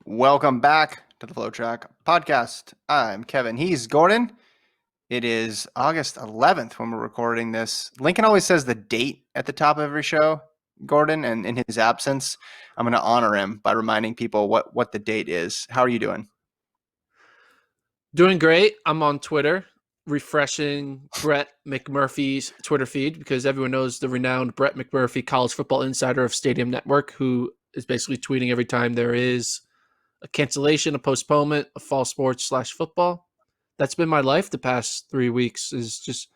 Welcome back to the FloTrack podcast. I'm Kevin. He's Gordon. It is August 11th when we're recording this. Lincoln always says the date at the top of every show, Gordon, and in his absence, I'm going to honor him by reminding people what the date is. How are you doing? Doing great. I'm on Twitter, refreshing Brett McMurphy's Twitter feed because everyone knows the renowned Brett McMurphy, college football insider of Stadium Network, who is basically tweeting every time there is a cancellation, a postponement of fall sports / football. That's been my life the past 3 weeks, is just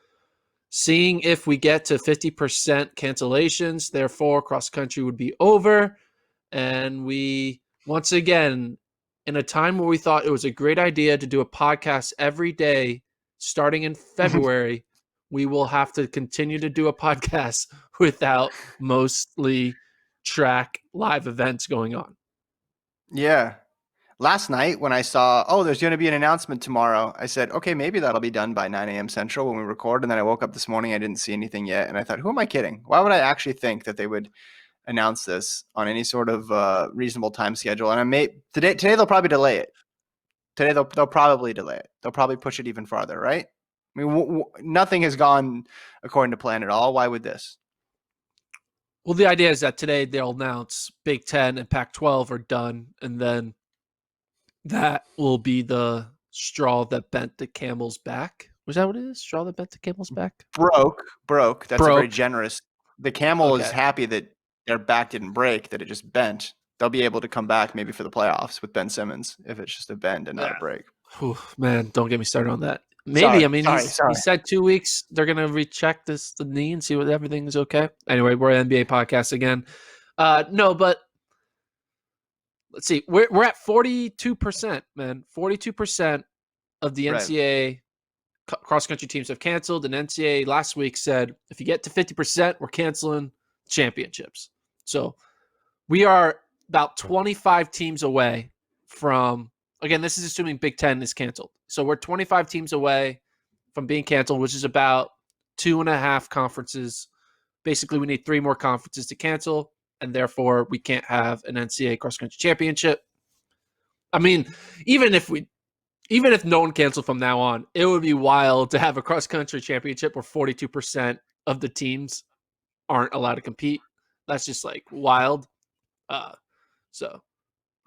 seeing if we get to 50% cancellations. Therefore, cross country would be over. And we, once again, in a time where we thought it was a great idea to do a podcast every day starting in February, we will have to continue to do a podcast without mostly track live events going on. Yeah. Last night when I saw, there's going to be an announcement tomorrow, I said, okay, maybe that'll be done by 9 a.m. Central when we record. And then I woke up this morning, I didn't see anything yet. And I thought, who am I kidding? Why would I actually think that they would announce this on any sort of reasonable time schedule? And today they'll probably delay it. Today they'll probably delay it. They'll probably push it even farther, right? I mean, nothing has gone according to plan at all. Why would this? Well, the idea is that today they'll announce Big Ten and Pac-12 are done, and then that will be the straw that bent the camel's back. Was that what it is? Straw that bent the camel's back? Broke. That's very generous. The camel is happy that their back didn't break, that it just bent. They'll be able to come back maybe for the playoffs with Ben Simmons if it's just a bend and not a break. Whew, man, don't get me started on that. Maybe. He said 2 weeks. They're going to recheck the knee and see what everything's okay. Anyway, we're an NBA podcast again. No, but let's see. We're at 42%, man. 42% of the NCAA cross-country teams have canceled. And NCAA last week said, if you get to 50%, we're canceling championships. So we are about 25 teams away from, again, this is assuming Big Ten is canceled. So we're 25 teams away from being canceled, which is about 2.5 conferences. Basically, we need 3 more conferences to cancel, and therefore we can't have an NCAA cross-country championship. I mean, even if no one canceled from now on, it would be wild to have a cross-country championship where 42% of the teams aren't allowed to compete. That's just like wild. I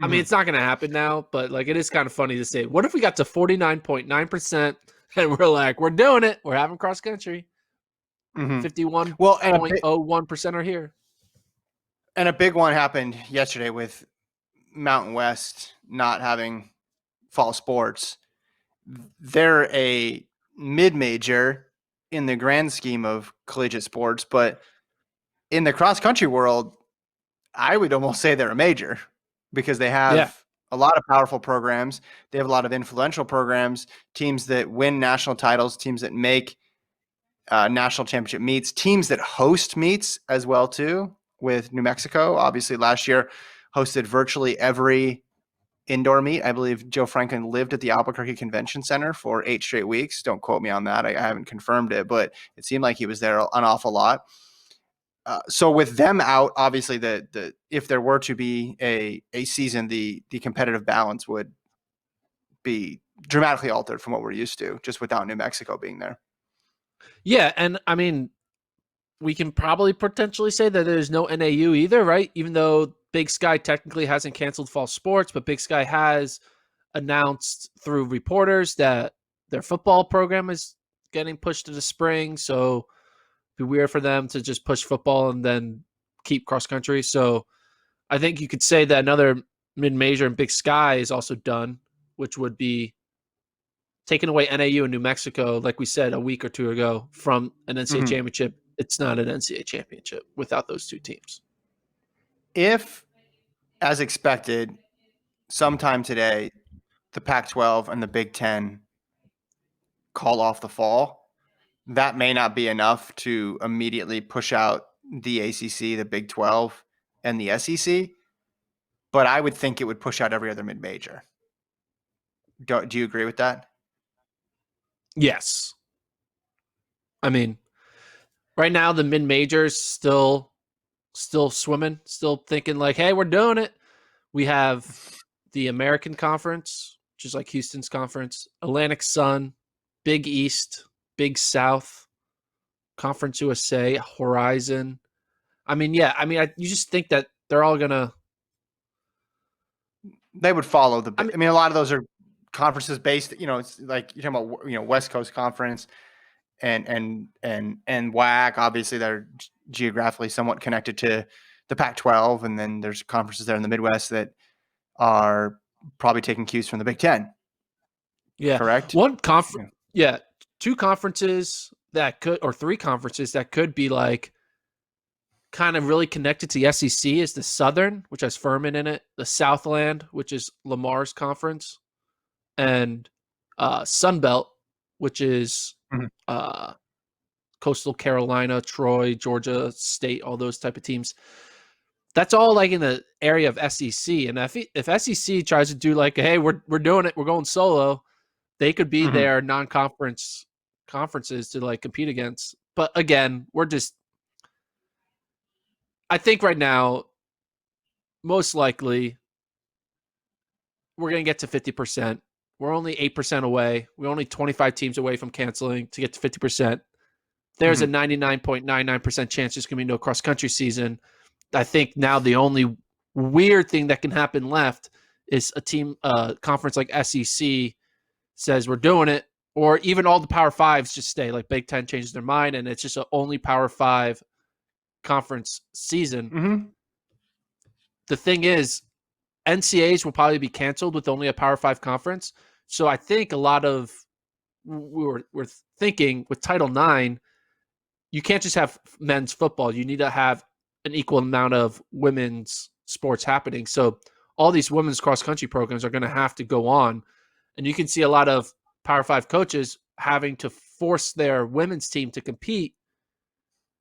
mean, it's not going to happen now, but like it is kind of funny to say, what if we got to 49.9% and we're like, we're doing it. We're having cross country. 51.01% are here. And a big one happened yesterday with Mountain West not having fall sports. They're a mid-major in the grand scheme of collegiate sports, but in the cross-country world, I would almost say they're a major because they have a lot of powerful programs. They have a lot of influential programs, teams that win national titles, teams that make national championship meets, teams that host meets as well too, with New Mexico. Obviously last year hosted virtually every indoor meet. I believe Joe Franklin lived at the Albuquerque Convention Center for 8 straight weeks. Don't quote me on that. I haven't confirmed it, but it seemed like he was there an awful lot. So with them out, obviously if there were to be a season, the competitive balance would be dramatically altered from what we're used to, just without New Mexico being there. Yeah, and I mean, we can probably potentially say that there's no NAU either, right? Even though Big Sky technically hasn't canceled fall sports, but Big Sky has announced through reporters that their football program is getting pushed to the spring. So it'd be weird for them to just push football and then keep cross country. So I think you could say that another mid-major in Big Sky is also done, which would be taking away NAU and New Mexico, like we said a week or two ago, from an NCAA championship. It's not an NCAA championship without those two teams. If, as expected, sometime today, the Pac-12 and the Big Ten call off the fall, that may not be enough to immediately push out the ACC, the Big 12, and the SEC, but I would think it would push out every other mid-major. Do you agree with that? Yes. I mean, right now the mid-majors still swimming, still thinking like, hey, we're doing it. We have the American Conference, which is like Houston's conference, Atlantic Sun, Big East, Big South, Conference USA, Horizon. I mean, you just think that they're all gonna. They would follow the. I mean, a lot of those are conferences based. It's like you're talking about. West Coast Conference and WAC. Obviously, they're geographically somewhat connected to the Pac-12, and then there's conferences there in the Midwest that are probably taking cues from the Big Ten. Yeah, correct. One conference. Yeah, two conferences that could, or three conferences that could be like kind of really connected to the SEC is the Southern, which has Furman in it, the Southland, which is Lamar's conference, and Sun Belt, which is Coastal Carolina, Troy, Georgia State, all those type of teams. That's all like in the area of SEC. And if SEC tries to do like, hey, we're doing it, we're going solo, they could be their non-conference conferences to like compete against. But again, I think right now, most likely, we're going to get to 50%. We're only 8% away. We're only 25 teams away from canceling to get to 50%. There's a 99.99% chance there's going to be no cross-country season. I think now the only weird thing that can happen left is a team conference like SEC says we're doing it, or even all the Power Fives just stay. Like Big Ten changes their mind, and it's just an only Power Five conference season. The thing is, NCAAs will probably be canceled with only a Power Five conference. So I think a lot of we're thinking with Title IX, you can't just have men's football. You need to have an equal amount of women's sports happening. So all these women's cross-country programs are going to have to go on. And you can see a lot of Power 5 coaches having to force their women's team to compete.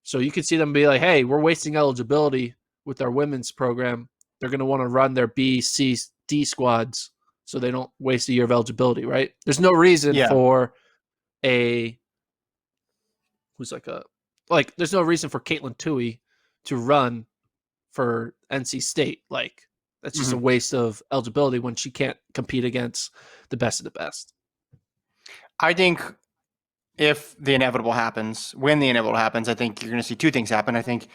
So you can see them be like, hey, we're wasting eligibility with our women's program. They're going to want to run their B, C, D squads so they don't waste a year of eligibility, right? There's no reason for there's no reason for Caitlin Tui to run for NC State. Like, that's just a waste of eligibility when she can't compete against the best of the best. I think if the inevitable happens, when the inevitable happens, I think you're going to see two things happen. I think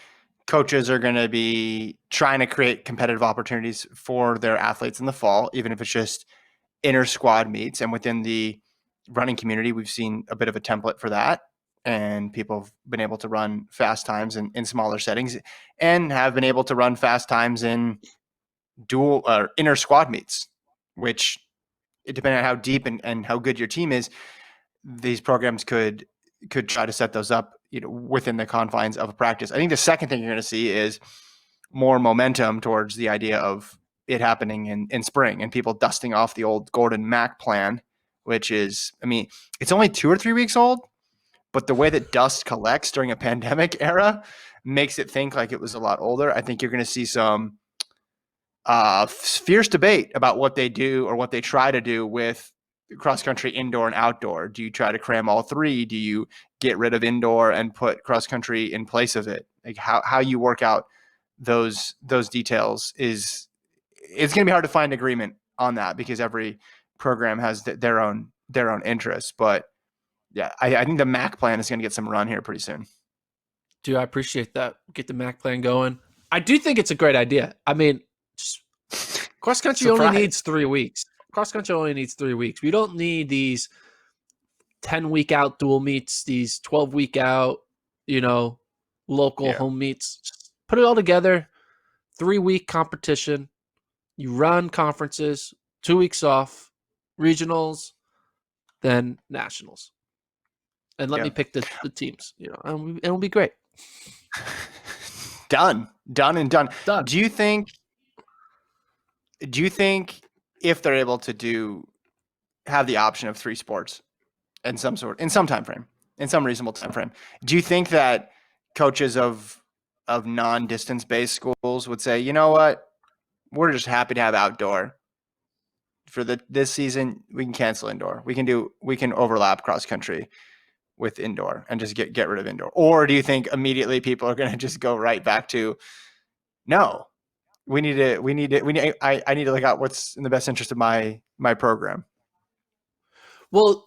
coaches are going to be trying to create competitive opportunities for their athletes in the fall, even if it's just inter squad meets. And within the running community, we've seen a bit of a template for that. And people have been able to run fast times in smaller settings and have been able to run fast times in dual or inter squad meets, which, depending on how deep and how good your team is, these programs could try to set those up, within the confines of a practice. I think the second thing you're going to see is more momentum towards the idea of it happening in spring and people dusting off the old Gordon Mack plan, which is, I mean, it's only 2 or 3 weeks old, but the way that dust collects during a pandemic era makes it think like it was a lot older. I think you're going to see some fierce debate about what they do or what they try to do with cross country indoor and outdoor. Do you try to cram all three? Do you get rid of indoor and put cross country in place of it? Like how you work out those details it's going to be hard to find agreement on that because every program has their own interests. But yeah, I think the MAC plan is going to get some run here pretty soon. Dude, I appreciate that. Get the MAC plan going. I do think it's a great idea. I mean, cross country only needs 3 weeks. Cross country only needs 3 weeks. We don't need these 10-week out dual meets, these 12-week out, local home meets. Just put it all together. 3-week competition. You run conferences, 2 weeks off, regionals, then nationals. And let me pick the teams, and it'll be great. Done and done. Do you think if they're able to have the option of 3 sports in some time frame, in some reasonable time frame, do you think that coaches of non-distance based schools would say, you know what, we're just happy to have outdoor for this season? We can cancel indoor. We can overlap cross country with indoor and just get rid of indoor? Or do you think immediately people are going to just go right back to, no, I need to look out what's in the best interest of my program. Well,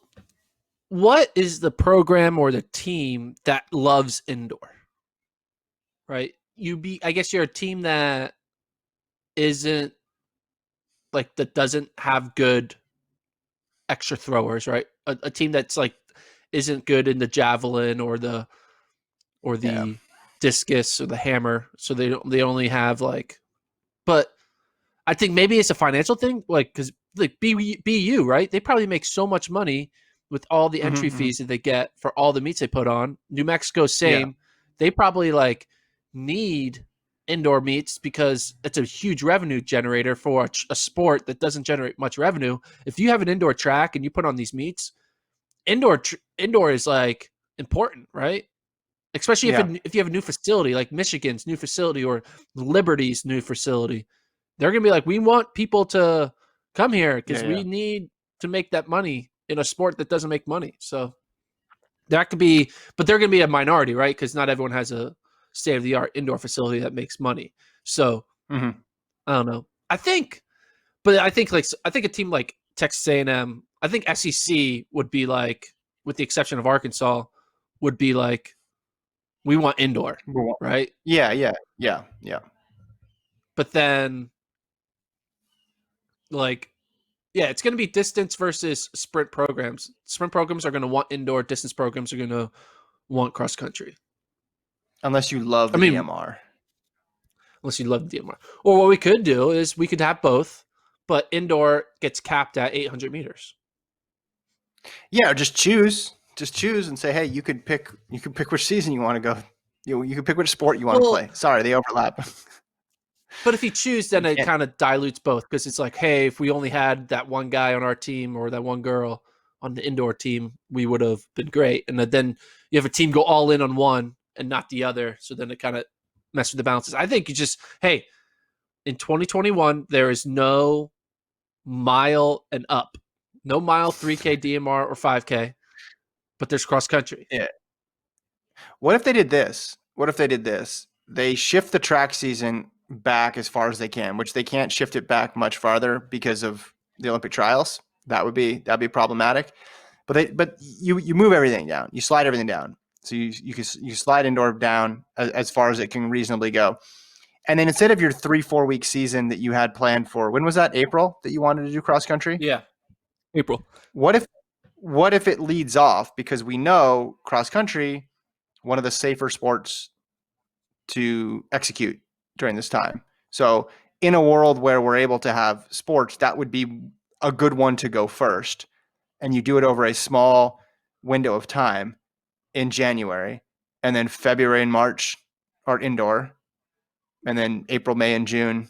what is the program or the team that loves indoor? Right? I guess you're a team that isn't like that doesn't have good extra throwers, right? A team that's like isn't good in the javelin or the Yeah. discus or the hammer, so they only have like. But I think maybe it's a financial thing, like because like BU, right? They probably make so much money with all the entry fees that they get for all the meets they put on. New Mexico, same. Yeah. They probably like need indoor meets because it's a huge revenue generator for a sport that doesn't generate much revenue. If you have an indoor track and you put on these meets, indoor is like important, right? Especially if you have a new facility like Michigan's new facility or Liberty's new facility, they're gonna be like, we want people to come here because we need to make that money in a sport that doesn't make money. So that could be, but they're gonna be a minority, right? Because not everyone has a state of the art indoor facility that makes money. So I don't know. I think a team like Texas A&M, I think SEC would be like, with the exception of Arkansas, would be like, we want indoor, right? Yeah. But then, like, yeah, it's going to be distance versus sprint programs. Sprint programs are going to want indoor. Distance programs are going to want cross country. Unless you love the DMR. Unless you love the DMR. Or what we could do is we could have both, but indoor gets capped at 800 meters. Yeah, or just choose and say, hey, you could pick which season you want to go. You could pick which sport you want to play. Sorry, they overlap. But if you choose, then it kind of dilutes both, because it's like, hey, if we only had that one guy on our team or that one girl on the indoor team, we would have been great. And then you have a team go all in on one and not the other. So then it kind of messes with the balances. I think you just, hey, in 2021, there is no mile and up, no mile 3K DMR or 5K, but there's cross country. Yeah. What if they did this? They shift the track season back as far as they can, which they can't shift it back much farther because of the Olympic trials. That'd be problematic. But you move everything down. You slide everything down. So you slide indoor down as far as it can reasonably go. And then instead of your 3-4 week season that you had planned for, when was that? April that you wanted to do cross country? Yeah, April. What if it leads off, because we know cross country, one of the safer sports to execute during this time. So in a world where we're able to have sports, that would be a good one to go first. And you do it over a small window of time in January, and then February and March are indoor, and then April, May, and June,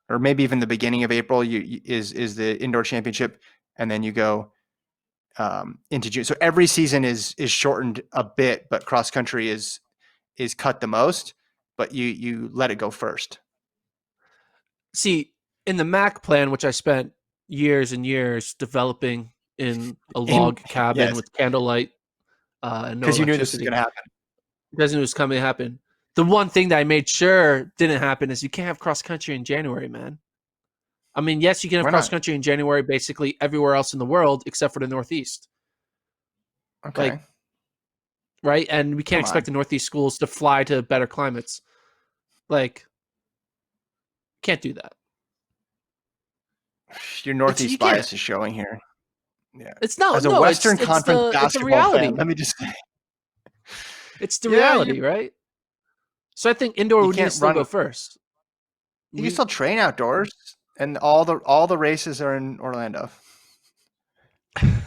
or maybe even the beginning of April is the indoor championship, and then you go into June. So every season is shortened a bit, but cross country is cut the most, but you let it go first. See, in the Mac plan, which I spent years and years developing in a log cabin with candlelight and no electricity. Because you knew this was going to happen. Because it was coming to happen. The one thing that I made sure didn't happen is you can't have cross country in January, man. I mean, yes, you can have cross country in January basically everywhere else in the world except for the Northeast. Okay. Like, right? And we can't expect the Northeast schools to fly to better climates. Like, can't do that. Your Northeast bias is showing here. Yeah. It's no, as a Western Conference basketball fan, let me just say. It's the reality, right? So I think indoor would need to still go first. You can still train outdoors, and all the races are in Orlando.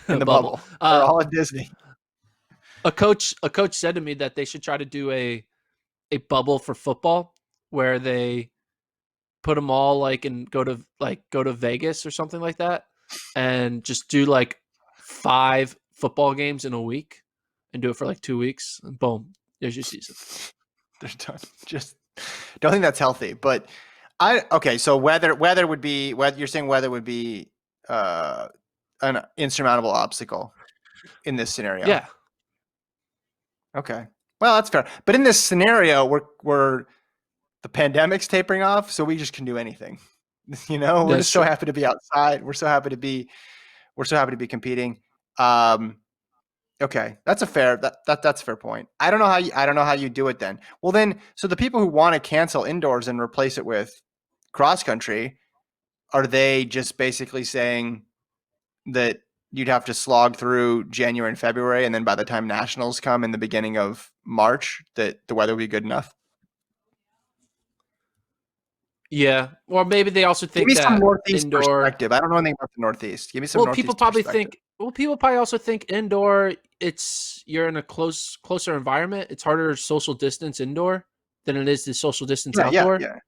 In the bubble. They're all at Disney. A coach said to me that they should try to do a bubble for football where they put them all like and go to Vegas or something like that, and just do like 5 football games in a week and do it for like 2 weeks, and boom, there's your season. They're done. Just don't think that's healthy. But so weather would be, you're saying weather would be an insurmountable obstacle in this scenario. Yeah. Okay. Well, that's fair. But in this scenario, the pandemic's tapering off, so we just can do anything. We're just so happy to be outside. We're so happy to be competing. Okay, that's a fair that's a fair point. I don't know how you do it then. Well, then, so the people who want to cancel indoors and replace it with cross country, are they just basically saying that you'd have to slog through January and February, and then by the time nationals come in the beginning of March, that the weather will be good enough? Yeah, or maybe they also think Give me some that Northeast indoor perspective. I don't know anything about the Northeast. Give me some Well, Northeast people probably perspective. people probably also think indoor. You're in a closer environment. It's harder to social distance indoor than it is to social distance outdoor. Yeah.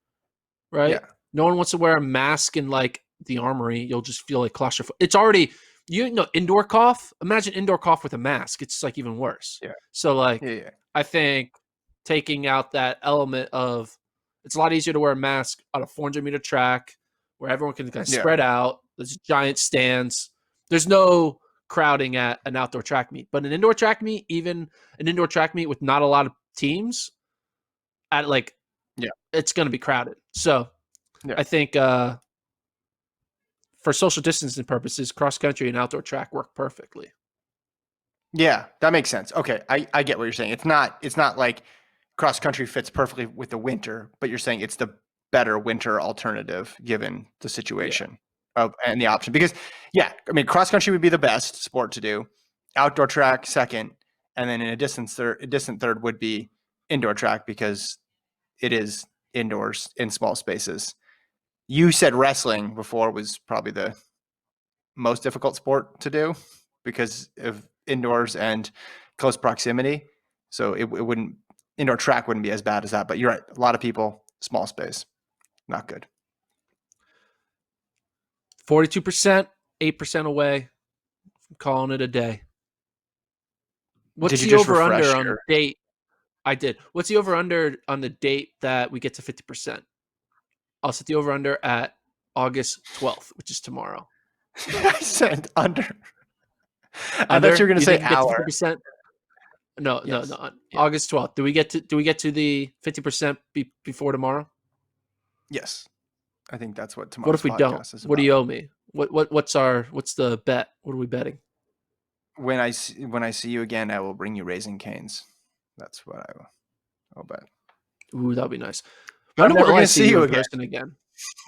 Right. Yeah. No one wants to wear a mask in like the Armory. You'll just feel like claustrophobic. It's already indoor cough. Imagine indoor cough with a mask. It's like even worse. Yeah. So like, Yeah. I think taking out that element of it's a lot easier to wear a mask on a 400-meter track where everyone can kind of spread out. There's giant stands. There's no crowding at an outdoor track meet. But an indoor track meet, even an indoor track meet with not a lot of teams, at like, it's going to be crowded. So I think for social distancing purposes, cross country and outdoor track work perfectly. Yeah, that makes sense. Okay, I get what you're saying. It's not like cross country fits perfectly with the winter, but you're saying it's the better winter alternative given the situation and the option. Because cross country would be the best sport to do, outdoor track second, and then in a distant third would be indoor track because it is indoors in small spaces. You said wrestling before was probably the most difficult sport to do because of indoors and close proximity. So indoor track wouldn't be as bad as that, but you're right. A lot of people, small space, not good. 42%, 8% away from calling it a day. What's the over under on the date? I did. What's the over under on the date that we get to 50%? I'll set the over under at August 12th, which is tomorrow. I said under. I thought you were going to say hour. 50%? No. August 12th. Do we get to the 50% before tomorrow? Yes. I think that's what tomorrow's What if we don't? is about. What do you owe me? What's the bet? What are we betting? When I see you again, I will bring you Raising Cane's. That's what I'll bet. Ooh, that'll be nice. When will I see you in person again?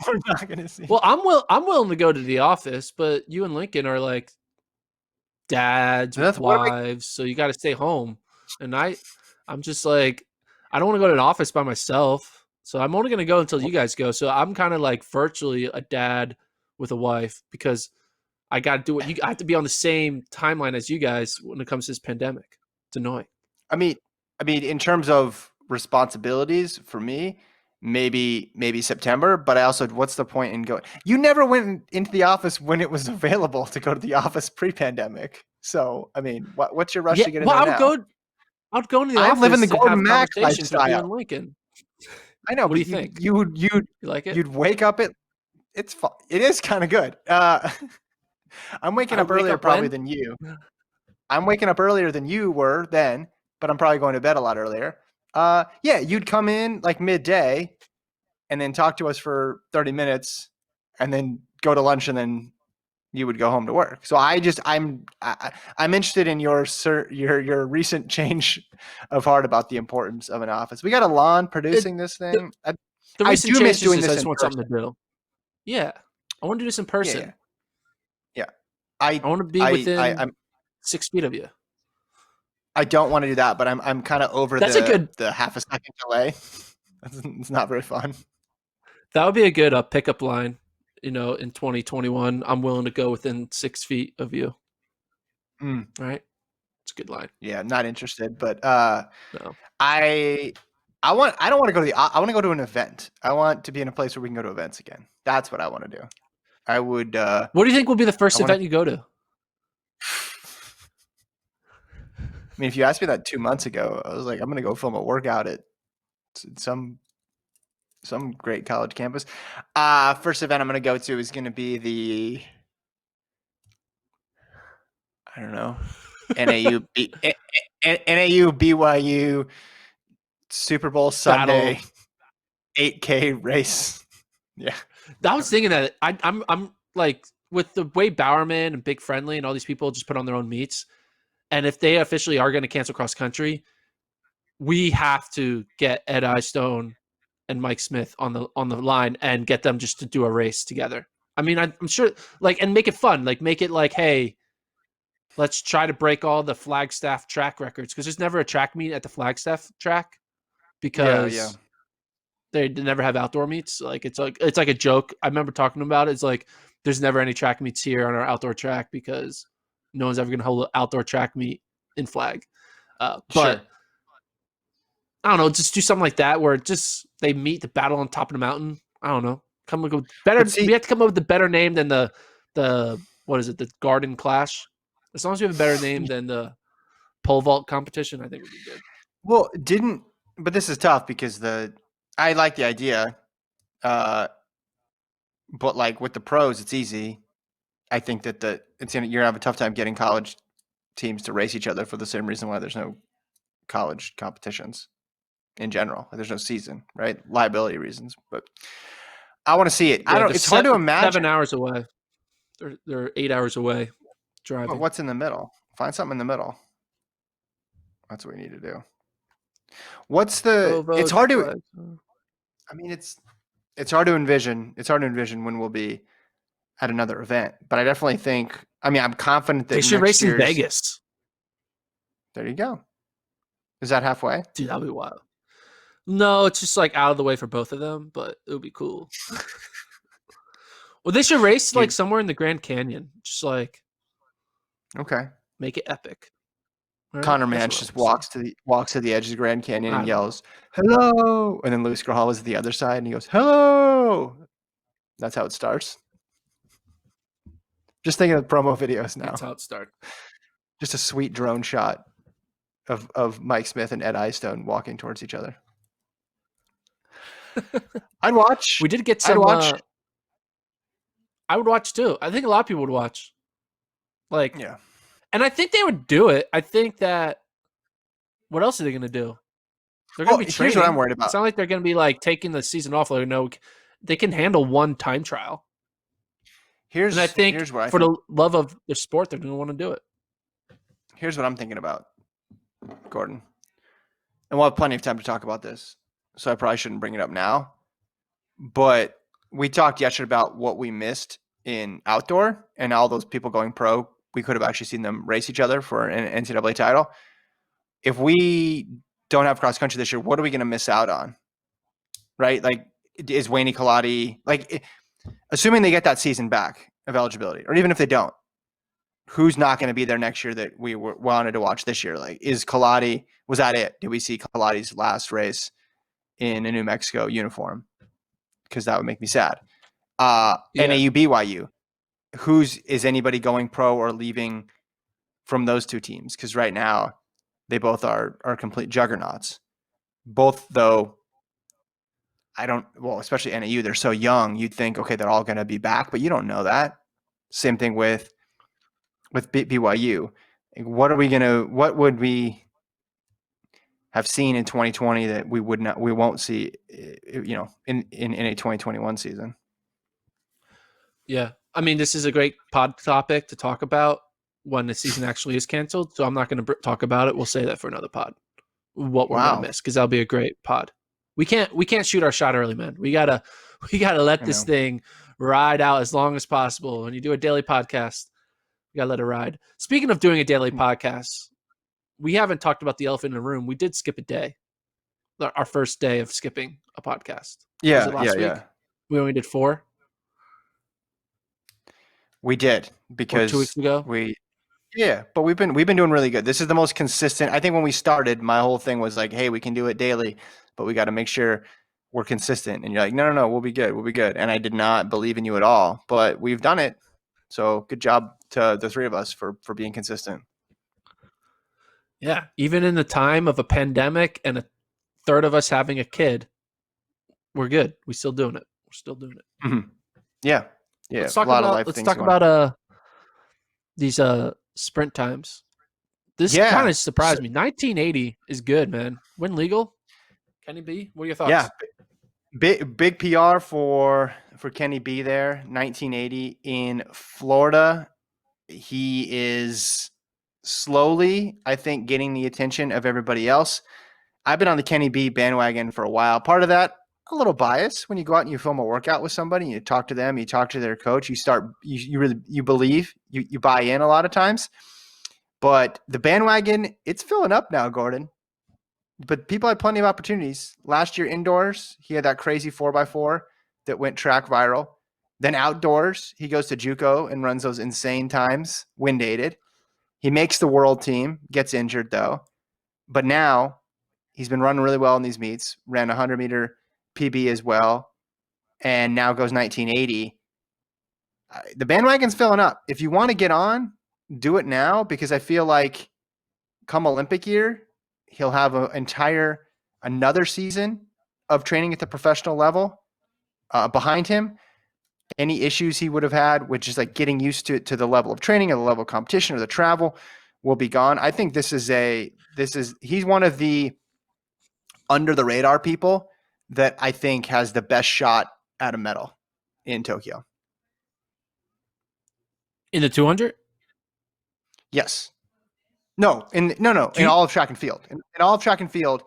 We're not going to see. Well, I'm willing to go to the office, but you and Lincoln are like dads with wives, so you got to stay home. And I'm just like, I don't want to go to an office by myself, so I'm only going to go until you guys go. So I'm kind of like virtually a dad with a wife because I got to do what I have to be on the same timeline as you guys when it comes to this pandemic. It's annoying. I mean, in terms of responsibilities for me, maybe September, but I also, what's the point in going? You never went into the office when it was available to go to the office pre-pandemic. So, I mean, what's your rush to get in there now? I'd go into the office. I live in the Golden Max lifestyle. With you and Lincoln. I know. What do you think? You like it? You'd wake up it's fun. It is kind of good. I'm waking up earlier probably than you. I'm waking up earlier than you were then, but I'm probably going to bed a lot earlier. You'd come in like midday and then talk to us for 30 minutes and then go to lunch and then you would go home to work. So I'm interested in your recent change of heart about the importance of an office. We got Alon producing this thing. The recent change is I just want something to do. Yeah. I want to do this in person. Yeah. I want to be within 6 feet of you. I don't want to do that, but I'm kind of over the half a second delay. It's not very fun. That would be a good pickup line. In 2021, I'm willing to go within 6 feet of you. Right? It's a good line. Yeah, not interested, but no. I don't want to go to I want to go to an event. I want to be in a place where we can go to events again. That's what I want to do. I would. What do you think will be the first event you go to? I mean, if you asked me that 2 months ago, I was like, I'm going to go film a workout at some great college campus. First event I'm going to go to is going to be the, I don't know, NAU BYU Super Bowl Sunday. 8K race. Yeah. I was thinking that I'm like, with the way Bowerman and Big Friendly and all these people just put on their own meets, and if they officially are going to cancel cross country, we have to get Ed Eyestone and Mike Smith on the line and get them just to do a race together. I mean, I'm sure, like, and make it fun. Like, make it like, hey, let's try to break all the Flagstaff track records, because there's never a track meet at the Flagstaff track Yeah. because they never have outdoor meets. Like, it's like a joke. I remember talking about it. It's like, there's never any track meets here on our outdoor track because no one's ever going to hold an outdoor track meet in Flag. But Sure. I don't know, just do something like that where just they meet the battle on top of the mountain. I don't know. Come up with better. We have to come up with a better name than the what is it? The Garden Clash. As long as we have a better name than the pole vault competition, I think we'll be good. Well, but this is tough because I like the idea, but like with the pros, it's easy. I think that you're gonna have a tough time getting college teams to race each other for the same reason why there's no college competitions in general. There's no season, right? Liability reasons, but I want to see it. Yeah, I don't. It's hard to imagine. 7 hours away. They're 8 hours away driving. What's in the middle? Find something in the middle. That's what we need to do. What's the? It's hard to. I mean, it's hard to envision. It's hard to envision when we'll be at another event. But I definitely think. I mean, I'm confident that they should race in Vegas. There you go. Is that halfway? Dude, that'd be wild. No, it's just like out of the way for both of them, but it would be cool. Well, they should race like somewhere in the Grand Canyon. Just like, okay, make it epic. Right? Connor Manch just walks to the edge of the Grand Canyon and yells, "Hello!" And then Lewis Grahal is at the other side and he goes, "Hello!" That's how it starts. Just thinking of promo videos now. That's how it starts. Just a sweet drone shot of Mike Smith and Ed Eyestone walking towards each other. I'd watch. We did get some. I would watch too. I think a lot of people would watch. Like, yeah. And I think they would do it. I think that. What else are they going to do? They're going to be training. Here's what I'm worried about. It's not like they're going to be like taking the season off. Like, no, they can handle one time trial. And I think for the love of the sport, they're going to want to do it. Here's what I'm thinking about, Gordon. And we'll have plenty of time to talk about this, so I probably shouldn't bring it up now. But we talked yesterday about what we missed in outdoor and all those people going pro. We could have actually seen them race each other for an NCAA title. If we don't have cross country this year, what are we going to miss out on? Right? Like, is Wayne Colati, like, assuming they get that season back of eligibility, or even if they don't, who's not going to be there next year that we wanted to watch this year? Like, is Colati, was that it? Did we see Colati's last race in a New Mexico uniform? Because that would make me sad. NAU BYU, is anybody going pro or leaving from those two teams? Because right now they both are complete juggernauts. Both, though, especially NAU, they're so young. You'd think, okay, they're all going to be back, but you don't know that. Same thing with BYU. What would we have seen in 2020 that we won't see, in a 2021 season? Yeah. I mean, this is a great pod topic to talk about when the season actually is canceled. So I'm not going to talk about it. We'll say that for another pod. What we're going to miss, because that'll be a great pod. We can't shoot our shot early, man. We gotta let this thing ride out as long as possible. When you do a daily podcast, you gotta let it ride. Speaking of doing a daily podcast, we haven't talked about the elephant in the room. We did skip a day, our first day of skipping a podcast. Yeah, was it last week? We only did 4. We did, because 2 weeks ago. But we've been doing really good. This is the most consistent. I think when we started, my whole thing was like, hey, we can do it daily, but we got to make sure we're consistent. And you're like, no, we'll be good. We'll be good. And I did not believe in you at all, but we've done it. So good job to the three of us for being consistent. Yeah. Even in the time of a pandemic and a third of us having a kid, we're good. We're still doing it. Mm-hmm. Yeah. Yeah. Let's talk about these sprint times. This kind of surprised me. 1980 is good, man. When legal? Can it be? What are your thoughts? Yeah. big PR for Kenny B there. 1980 in Florida. He is slowly, I think, getting the attention of everybody else. I've been on the Kenny B bandwagon for a while. Part of that, a little bias. When you go out and you film a workout with somebody, you talk to them, you talk to their coach, you really believe, you buy in a lot of times. But the bandwagon, it's filling up now, Gordon. But people had plenty of opportunities. Last year indoors, he had that crazy 4x4 that went track viral. Then outdoors, he goes to JUCO and runs those insane times, wind aided. He makes the world team, gets injured though. But now he's been running really well in these meets, ran a 100-meter PB as well, and now goes 1980. The bandwagon's filling up. If you want to get on, do it now, because I feel like come Olympic year, he'll have another season of training at the professional level behind him. Any issues he would have had with just like getting used to the level of training or the level of competition or the travel will be gone. I think he's one of the under the radar people that I think has the best shot at a medal in Tokyo. In the 200? Yes. No. In all of track and field. In all of track and field,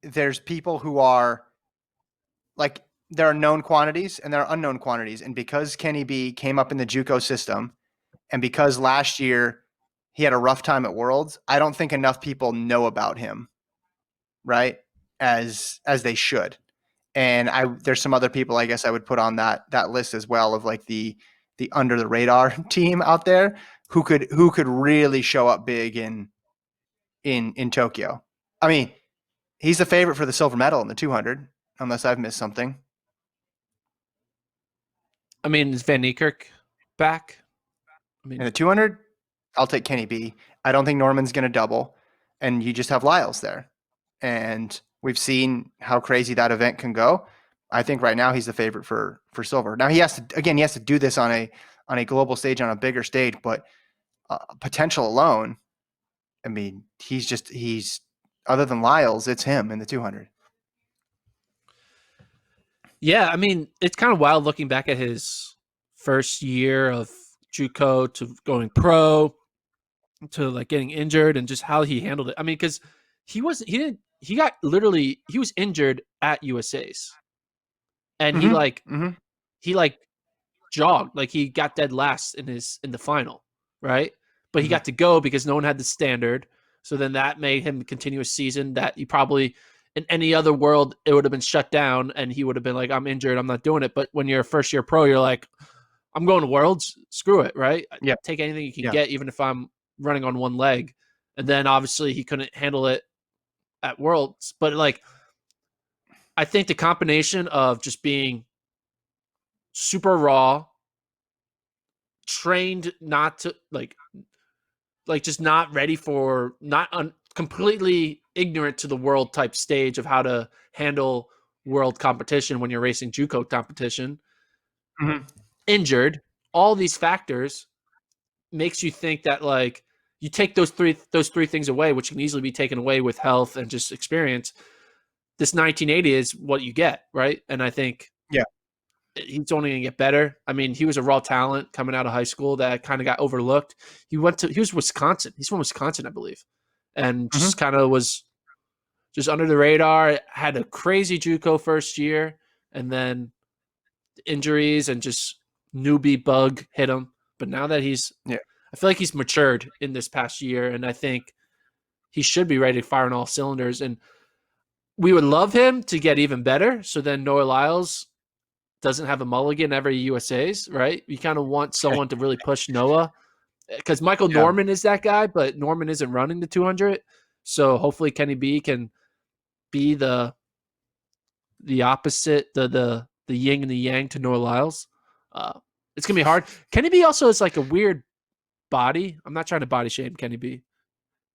there's people who are like, there are known quantities and there are unknown quantities. And because Kenny B came up in the JUCO system, and because last year he had a rough time at Worlds, I don't think enough people know about him, right? As they should. And there's some other people I guess I would put on that list as well, of like the under the radar team out there who could really show up big in Tokyo. I mean, he's the favorite for the silver medal in the 200, unless I've missed something. I mean, is Van Niekerk back? I mean, in the 200, I'll take Kenny B. I don't think Norman's going to double, and you just have Lyles there. And we've seen how crazy that event can go. I think right now he's the favorite for silver. Now he has to do this on a global stage, on a bigger stage, but potential alone, I mean, he's other than Lyles, it's him in the 200. Yeah, I mean, it's kind of wild looking back at his first year of JUCO to going pro to like getting injured and just how he handled it. I mean, because he was injured at USA's, and he jogged, like he got dead last in the final, right? But he got to go because no one had the standard. So then that made him continue a season that he probably in any other world it would have been shut down, and he would have been like, I'm injured, I'm not doing it. But when you're a first year pro, you're like, I'm going to Worlds, screw it, right? Yeah. Take anything you can get, even if I'm running on one leg. And then obviously he couldn't handle it at Worlds. But like, I think the combination of just being super raw, trained not to like just not ready for, completely ignorant to the world type stage of how to handle world competition when you're racing JUCO competition, injured, all these factors makes you think that like you take those three things away, which can easily be taken away with health and just experience. This 1980 is what you get, right? And I think he's only going to get better. I mean, he was a raw talent coming out of high school that kind of got overlooked. He was Wisconsin. He's from Wisconsin, I believe. And just kind of was just under the radar, had a crazy JUCO first year, and then injuries and just newbie bug hit him. But now that I feel like he's matured in this past year, and I think he should be ready to fire on all cylinders. And we would love him to get even better. So then Noah Lyles doesn't have a mulligan every USA's, right? You kind of want someone to really push Noah, because Michael Norman is that guy, but Norman isn't running the 200. So hopefully Kenny B can be the opposite, the yin and the yang to Noah Lyles. It's going to be hard. Kenny B also is like a weird body. I'm not trying to body shame Kenny B,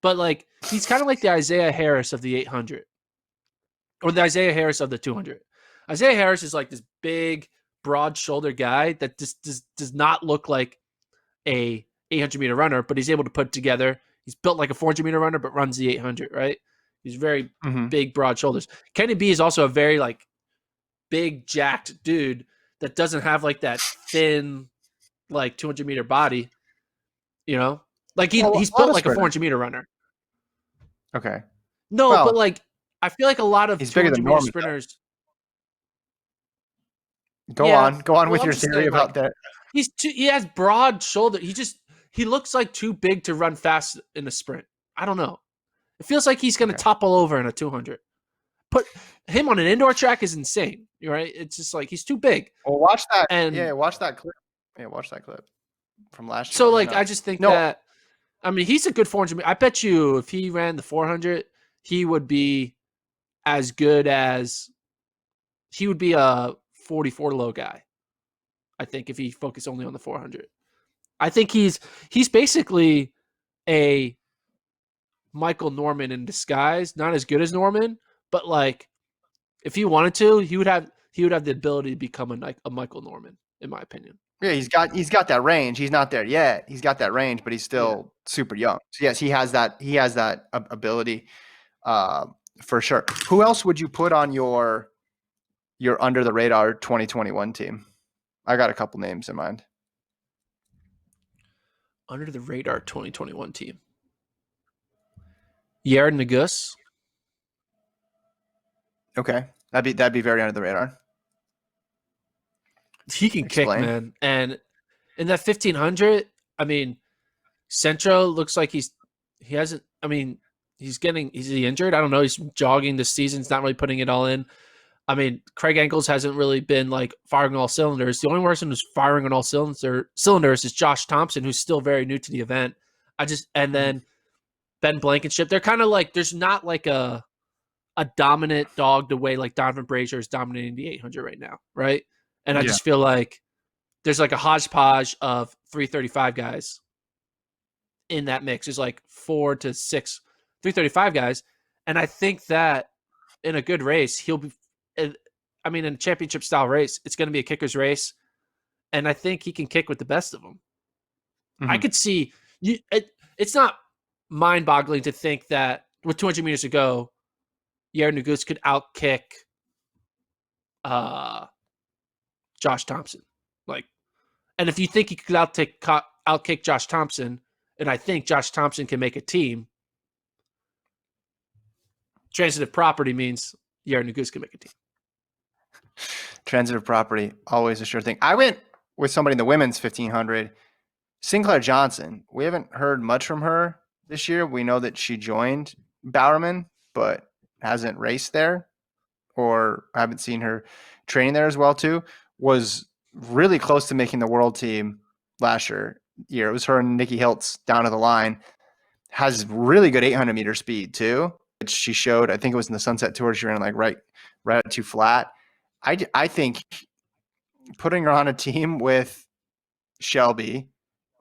but like he's kind of like the Isaiah Harris of the 800 or the Isaiah Harris of the 200. Isaiah Harris is like this big, broad-shouldered guy that just does not look like a 800-meter runner, but he's able to put together. He's built like a 400-meter runner, but runs the 800, right? He's very big, broad shoulders. Kenny B is also a very like big jacked dude that doesn't have like that thin, like 200-meter body. You know, like he's built like a 400-meter runner. Okay. No, but like I feel like a lot of 200-meter sprinters. Go on with your theory about that. He has broad shoulder. He looks like too big to run fast in a sprint. I don't know. It feels like he's going to topple over in a 200. Put him on an indoor track is insane, right? It's just like he's too big. Well, watch that. Watch that clip. Yeah, watch that clip from last year. So like, I just think that, I mean, he's a good 400. I bet you if he ran the 400, he would be as good as he would be a 44 low guy. I think if he focused only on the 400, I think he's basically a Michael Norman in disguise. Not as good as Norman, but like if he wanted to, he would have the ability to become a Michael Norman, in my opinion. Yeah, he's got that range. He's not there yet. He's got that range, but he's still super young. So yes, he has that ability for sure. Who else would you put on your under the radar 2021 team? I got a couple names in mind. Under the radar 2021 team. Yared Nuguse. Okay. That'd be very under the radar. He can kick, man. And in that 1500, I mean, Centro looks like he's injured. I don't know. He's jogging this season. He's not really putting it all in. I mean, Craig Engels hasn't really been like firing on all cylinders. The only person who's firing on all cylinders is Josh Thompson, who's still very new to the event. And then Ben Blankenship. They're kind of like, there's not like a dominant dog the way like Donovan Brazier is dominating the 800 right now, right? And I just feel like there's like a hodgepodge of 335 guys in that mix. There's like 4 to 6 335 guys. And I think that in a good race, he'll be, I mean, in a championship style race, it's going to be a kicker's race. And I think he can kick with the best of them. Mm-hmm. I could see it's not mind boggling to think that with 200 meters to go, Yared Nuguse could outkick Josh Thompson. Like, and if you think he could outkick Josh Thompson, and I think Josh Thompson can make a team, transitive property means Yared Nuguse can make a team. Transitive property, always a sure thing. I went with somebody in the women's 1500, Sinclair Johnson. We haven't heard much from her this year. We know that she joined Bowerman, but hasn't raced there, or I haven't seen her training there as well too. Was really close to making the world team last year. It was her and Nikki Hiltz down to the line. Has really good 800 meter speed too, which she showed. I think it was in the Sunset Tour. She ran like right at 2 flat. I think putting her on a team with Shelby,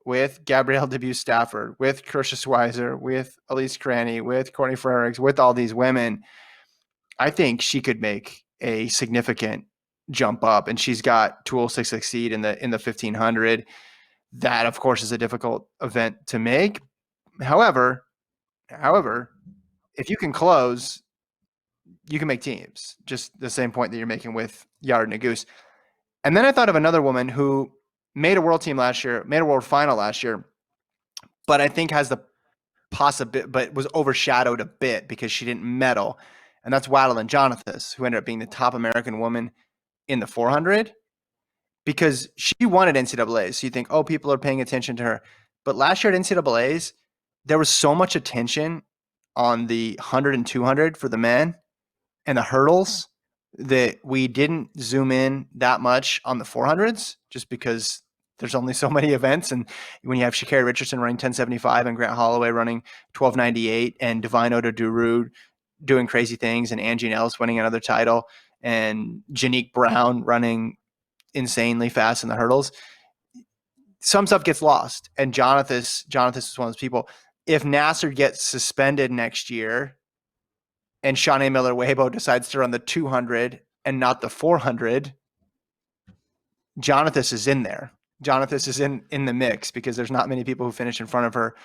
with Gabrielle Debus-Stafford, with Kersha Sweiser, with Elise Cranny, with Courtney Frerichs, with all these women, I think she could make a significant jump up, and she's got tools to succeed in the 1500. That, of course, is a difficult event to make. However, if you can close, you can make teams. Just the same point that you're making with Yared Nuguse. And then I thought of another woman who made a world team last year, made a world final last year, but I think has the possibility, but was overshadowed a bit because she didn't medal. And that's Wadeline Jonathas, who ended up being the top American woman in the 400 because she won at NCAAs. So you think, oh, people are paying attention to her. But last year at NCAAs, there was so much attention on the 100 and 200 for the men and the hurdles that we didn't zoom in that much on the 400s just because there's only so many events. And when you have Sha'Carri Richardson running 1075 and Grant Holloway running 1298 and Divine Ododuru doing crazy things and Angie Nellis winning another title and Janique Brown running insanely fast in the hurdles, some stuff gets lost. And Jonathas is one of those people. If Nasser gets suspended next year and Shanae Miller-Weibo decides to run the 200 and not the 400, Jonathas is in there. Jonathas is in the mix because there's not many people who finish in front of her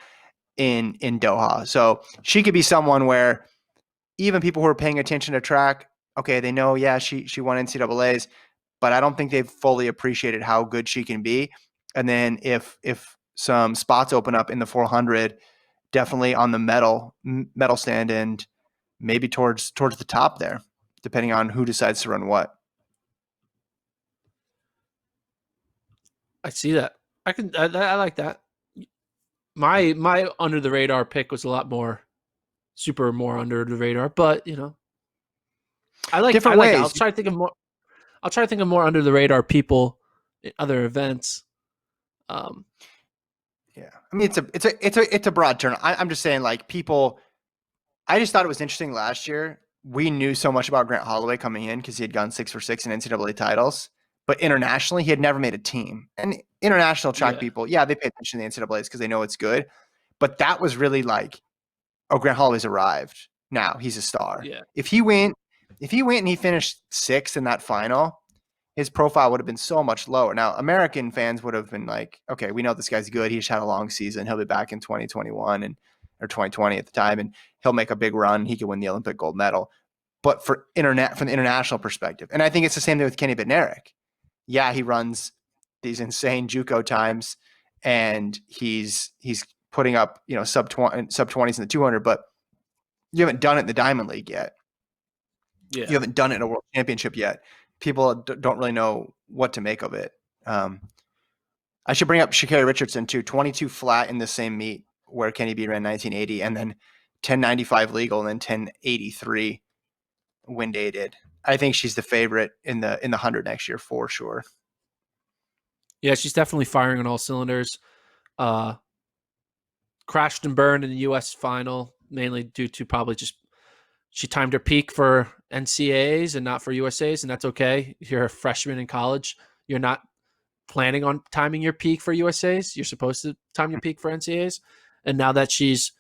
in Doha. So she could be someone where even people who are paying attention to track okay, they know, yeah, she won NCAAs, but I don't think they've fully appreciated how good she can be. And then if some spots open up in the 400, definitely on the medal stand and maybe towards the top there, depending on who decides to run what. I see that. I like that. My under the radar pick was a lot more more under the radar, but Different I like it. ways. I'll try to think of more under the radar people in other events. Yeah, I mean it's a broad term. I'm just saying, like, people. I just thought it was interesting last year. We knew so much about Grant Holloway coming in because he had gone 6 for 6 in NCAA titles, but internationally he had never made a team. And international track people, yeah, they pay attention to the NCAAs because they know it's good. But that was really like, oh, Grant Holloway's arrived. Now he's a star. Yeah. If he went and he finished 6th in that final, his profile would have been so much lower. Now, American fans would have been like, okay, we know this guy's good. He just had a long season. He'll be back in 2021 or 2020 at the time, and he'll make a big run. He could win the Olympic gold medal. But from the international perspective, and I think it's the same thing with Kenny Bednarek. Yeah, he runs these insane JUCO times, and he's putting up sub 20s in the 200, but you haven't done it in the Diamond League yet. Yeah. You haven't done it in a world championship yet. People don't really know what to make of it. I should bring up Sha'Carri Richardson too. 22 flat in the same meet where Kenny B ran 1980, and then 1095 legal, and then 1083 wind aided. I think she's the favorite in the 100 next year for sure. Yeah, she's definitely firing on all cylinders. Crashed and burned in the U.S. final, mainly due to probably just she timed her peak for NCAAs and not for USAs, and that's okay. You're a freshman in college. You're not planning on timing your peak for USAs. You're supposed to time your peak for NCAAs. And now that she's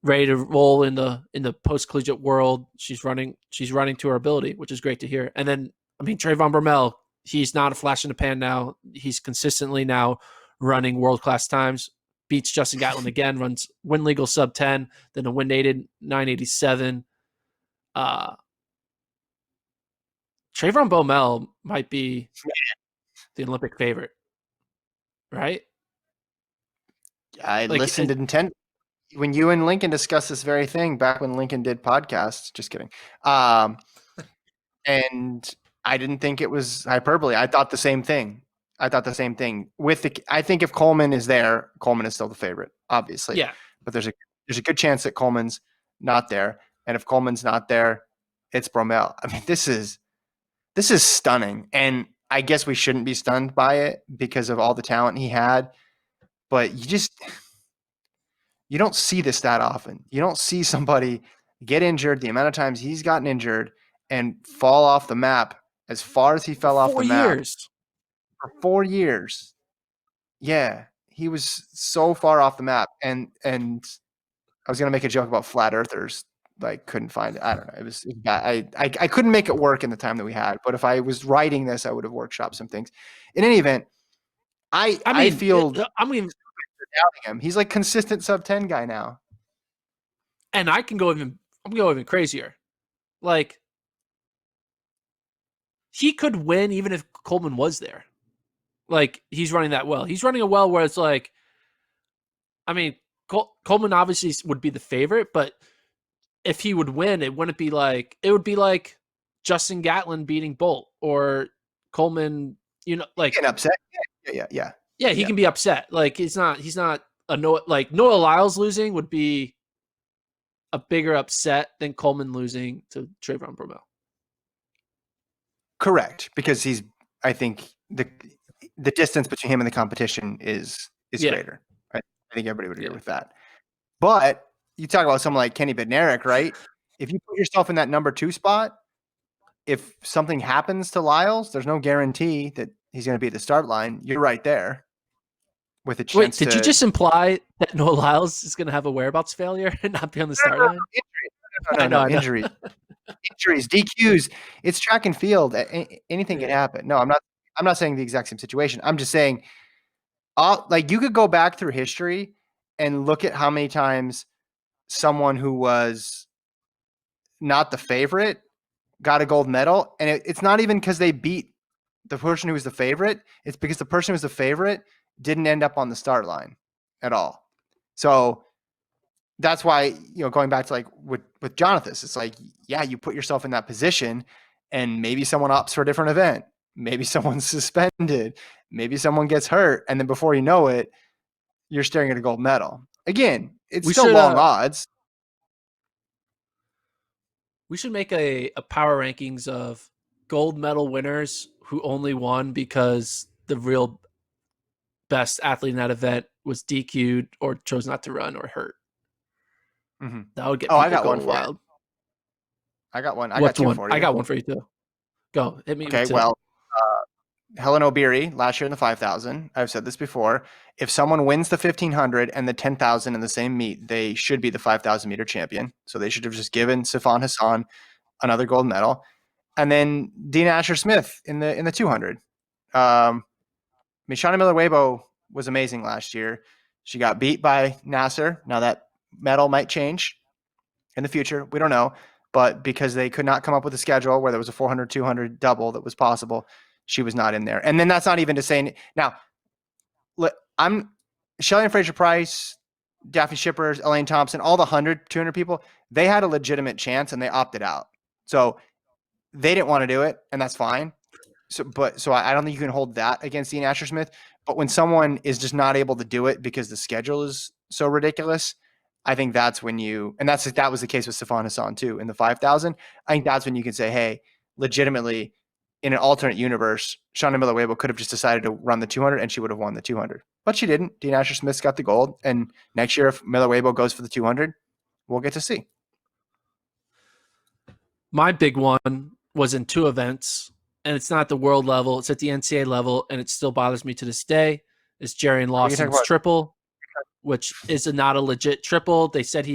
ready to roll in the post collegiate world, she's running to her ability, which is great to hear. And then Trayvon Bromell, he's not a flash in the pan now. He's consistently now running world class times. Beats Justin Gatlin again, runs win legal sub 10, then a wind aided 987. Trayvon Bromell might be the Olympic favorite, right? I listened to when you and Lincoln discussed this very thing back when Lincoln did podcasts. Just kidding. And I didn't think it was hyperbole. I thought the same thing. I think if Coleman is there, Coleman is still the favorite, obviously. Yeah. But there's a good chance that Coleman's not there. And if Coleman's not there, it's Bromell. I mean, this is stunning. And I guess we shouldn't be stunned by it because of all the talent he had. But you don't see this that often. You don't see somebody get injured the amount of times he's gotten injured and fall off the map as far as he fell off the map. For 4 years. Yeah, he was so far off the map. And I was going to make a joke about flat earthers. Like, couldn't find it. I don't know. It was bad. I couldn't make it work in the time that we had. But if I was writing this, I would have workshopped some things. In any event, I feel doubting him. He's like consistent sub 10 guy now. And I'm going even crazier. Like, he could win even if Coleman was there. Like, he's running that well. He's running a well where it's like, Coleman obviously would be the favorite, but if he would win, it would be like Justin Gatlin beating Bolt or Coleman, like getting upset. Yeah. Yeah, he can be upset. Like, he's not a Noah Lyles losing would be a bigger upset than Coleman losing to Trayvon Bromell. Correct, because I think the distance between him and the competition is greater. I think everybody would agree with that. But you talk about someone like Kenny Bednarek, right? If you put yourself in that number 2 spot, if something happens to Lyles, there's no guarantee that he's going to be at the start line. You're right there with a chance. Wait, did you just imply that Noah Lyles is going to have a whereabouts failure and not be on the start line? No, injuries. Injuries, DQs. It's track and field. Anything can happen. No, I'm not saying the exact same situation. I'm just saying, like, you could go back through history and look at how many times someone who was not the favorite got a gold medal, and it's not even because they beat the person who was the favorite. It's because the person who was the favorite didn't end up on the start line at all. So that's why, going back to like with Jonathan, it's like, yeah, you put yourself in that position, and maybe someone opts for a different event. Maybe someone's suspended. Maybe someone gets hurt. And then before you know it, you're staring at a gold medal. Again, it's still long odds. We should make a power rankings of gold medal winners who only won because the real best athlete in that event was DQ'd or chose not to run or hurt. Mm-hmm. That would get people I got going one wild. I got one. I got two for you. I got one for you too. Go. Hit me with two. Well, Helen Obiri last year in the 5,000. I've said this before. If someone wins the 1,500 and the 10,000 in the same meet, they should be the 5,000 meter champion. So they should have just given Sifan Hassan another gold medal. And then Dina Asher-Smith in the 200. Shawna Miller-Weibo was amazing last year. She got beat by Nasser. Now that medal might change in the future. We don't know. But because they could not come up with a schedule where there was a 400, 200 double that was possible, she was not in there. And then that's not even to say now, I'm Shelly and Fraser-Price, Daphne Shippers, Elaine Thompson, all the 100, 200 people, they had a legitimate chance and they opted out. So they didn't want to do it, and that's fine. So I don't think you can hold that against Dean Asher-Smith. But when someone is just not able to do it because the schedule is so ridiculous, I think that's when that was the case with Sifan Hassan too in the 5,000. I think that's when you can say, hey, legitimately, in an alternate universe, Shawna Miller-Weibo could have just decided to run the 200 and she would have won the 200. But she didn't. Dean Asher-Smith's got the gold. And next year, if Miller-Weibo goes for the 200, we'll get to see. My big one was in two events, and it's not the world level. It's at the NCAA level, and it still bothers me to this day. It's Jerry Lawson's triple, which is not a legit triple. They said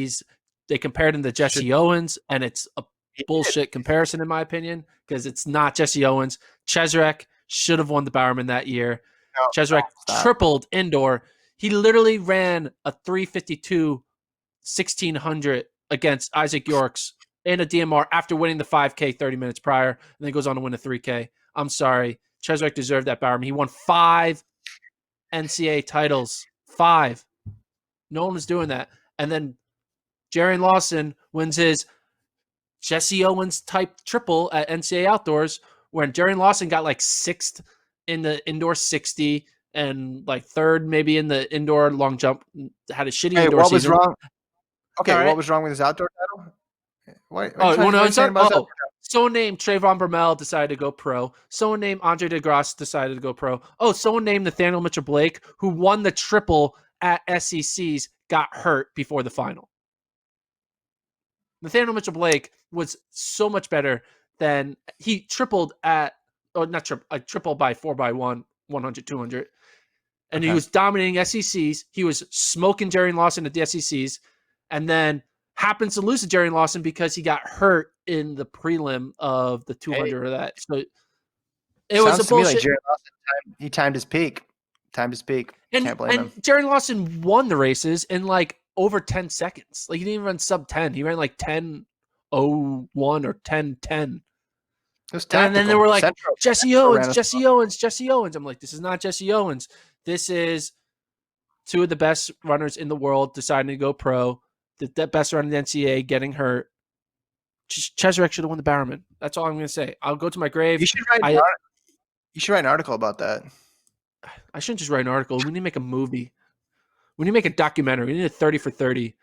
they compared him to Jesse Owens, and it's a bullshit comparison in my opinion, because it's not Jesse Owens. Cheserek should have won the Bowerman that year. Cheserek tripled indoor. He literally ran a 3:52 1600 against Isaac Yorks in a DMR after winning the 5K 30 minutes prior, and then goes on to win a 3K. I'm sorry. Cheserek deserved that Bowerman. He won 5 NCAA titles. 5. No one was doing that. And then Jerry Lawson wins his Jesse Owens type triple at NCAA Outdoors, when Jerry Lawson got like 6th in the indoor 60 and like 3rd maybe in the indoor long jump. Had a shitty indoor what season. Was wrong? Okay, right. What was wrong with his outdoor title? Someone named Trayvon Bromell decided to go pro. Someone named Andre DeGrasse decided to go pro. Oh, someone named Nathaniel Mitchell Blake, who won the triple at SECs, got hurt before the final. Nathaniel Mitchell Blake was so much better than he tripled at, or not triple, a triple by 4x1, 100, 200. And he was dominating SECs. He was smoking Jerry Lawson at the SECs, and then happens to lose to Jerry Lawson because he got hurt in the prelim of the 200 of that. So it was a bullshit. Like Jerry Lawson he timed his peak. Can't blame him. Jerry Lawson won the races in like over 10 seconds. Like he didn't even run sub 10. He ran like 10:01 or 10:10. And then they were like, Jesse Owens. I'm like, this is not Jesse Owens. This is two of the best runners in the world deciding to go pro. The best runner in the NCAA getting hurt. Cheserek should have won the Bowerman. That's all I'm going to say. I'll go to my grave. You should write an article about that. I shouldn't just write an article. We need to make a movie. We need to make a documentary. We need a 30 for 30.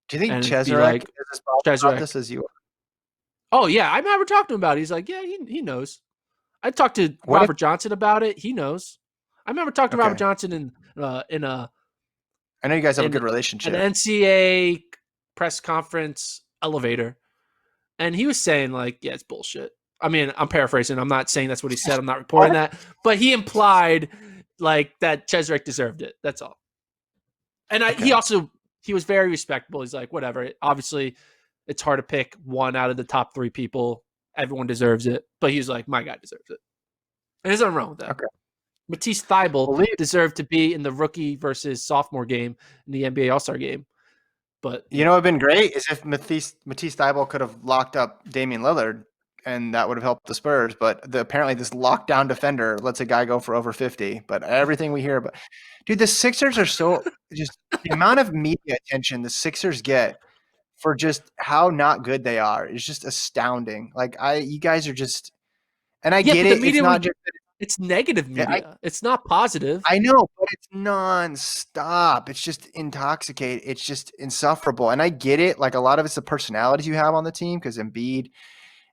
Do you think Cheserek is as bothered about this as you are? Oh, yeah. I've never talked to him about it. He's like, yeah, he knows. I talked to Robert Johnson about it. He knows. I remember talking to Robert Johnson in a. I know you guys have a good relationship. An NCAA press conference elevator. And he was saying, like, yeah, it's bullshit. I mean, I'm paraphrasing. I'm not saying that's what he said. I'm not reporting that. But he implied, like, that Cheserek deserved it. That's all. And he was very respectable. He's like, whatever. Obviously, it's hard to pick one out of the top 3 people. Everyone deserves it. But he's like, my guy deserves it. And there's nothing wrong with that. Okay. Matisse Thybulle deserved to be in the rookie versus sophomore game in the NBA All-Star game. But you know what would have been great is if Matisse Thybulle could have locked up Damian Lillard and that would have helped the Spurs. But apparently this lockdown defender lets a guy go for over 50. But everything we hear about, dude, the Sixers are so just the amount of media attention the Sixers get for just how not good they are is just astounding. Like you guys are just, and I get it. It's not just. It's negative media. It's not positive. I know, but it's nonstop. It's just intoxicating. It's just insufferable. And I get it. Like a lot of it's the personalities you have on the team because Embiid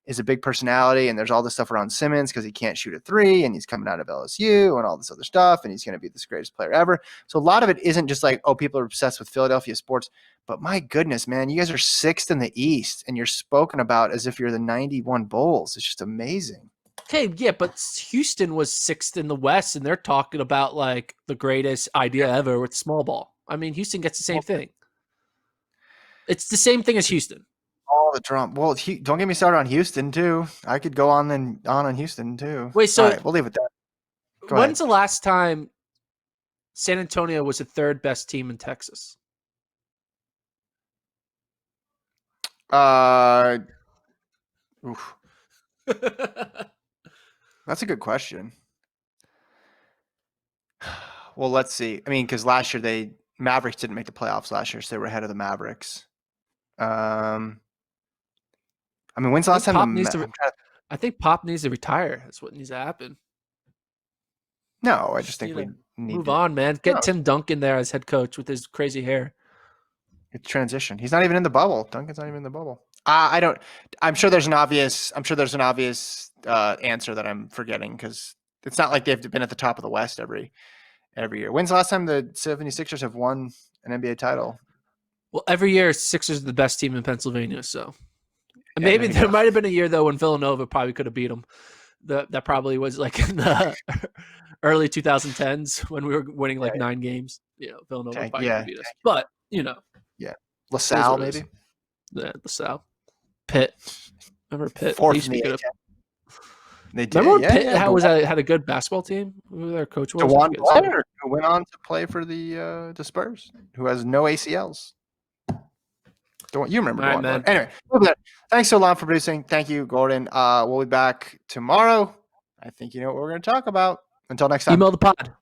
is a big personality and there's all this stuff around Simmons because he can't shoot a three and he's coming out of LSU and all this other stuff and he's going to be the greatest player ever. So a lot of it isn't just like, oh, people are obsessed with Philadelphia sports. But my goodness, man, you guys are 6th in the East and you're spoken about as if you're the 91 Bulls. It's just amazing. Okay, yeah, but Houston was 6th in the West, and they're talking about like the greatest idea ever with small ball. I mean, Houston gets the same thing. It's the same thing as Houston. All the drama. Well, don't get me started on Houston too. I could go on Houston too. Wait, so all right, we'll leave it there. When's the last time San Antonio was the 3rd best team in Texas? Oof. That's a good question. Well, let's see. I mean, because last year Mavericks didn't make the playoffs last year, so they were ahead of the Mavericks. I mean, when's the last time? I think Pop needs to retire. That's what needs to happen. No, I just think we need move on, man. Get Tim Duncan there as head coach with his crazy hair. It's transition. He's not even in the bubble. Duncan's not even in the bubble. I'm sure there's an obvious answer that I'm forgetting because it's not like they've been at the top of the West every year. When's the last time the 76ers have won an NBA title? Well, every year Sixers are the best team in Pennsylvania. So maybe there might have been a year though when Villanova probably could have beat them. That probably was like in the early 2010s when we were winning like 9 games. Villanova probably could beat us. But yeah, LaSalle maybe. Yeah, LaSalle. Pitt. Remember Pitt? Fourth in the A-10. They did. Remember Pitt had a good basketball team? Who their coach was? DeJuan Blair, who went on to play for the Spurs, who has no ACLs. You remember DeJuan Blair. Anyway, thanks so long for producing. Thank you, Gordon. We'll be back tomorrow. I think you know what we're going to talk about. Until next time. Email the pod.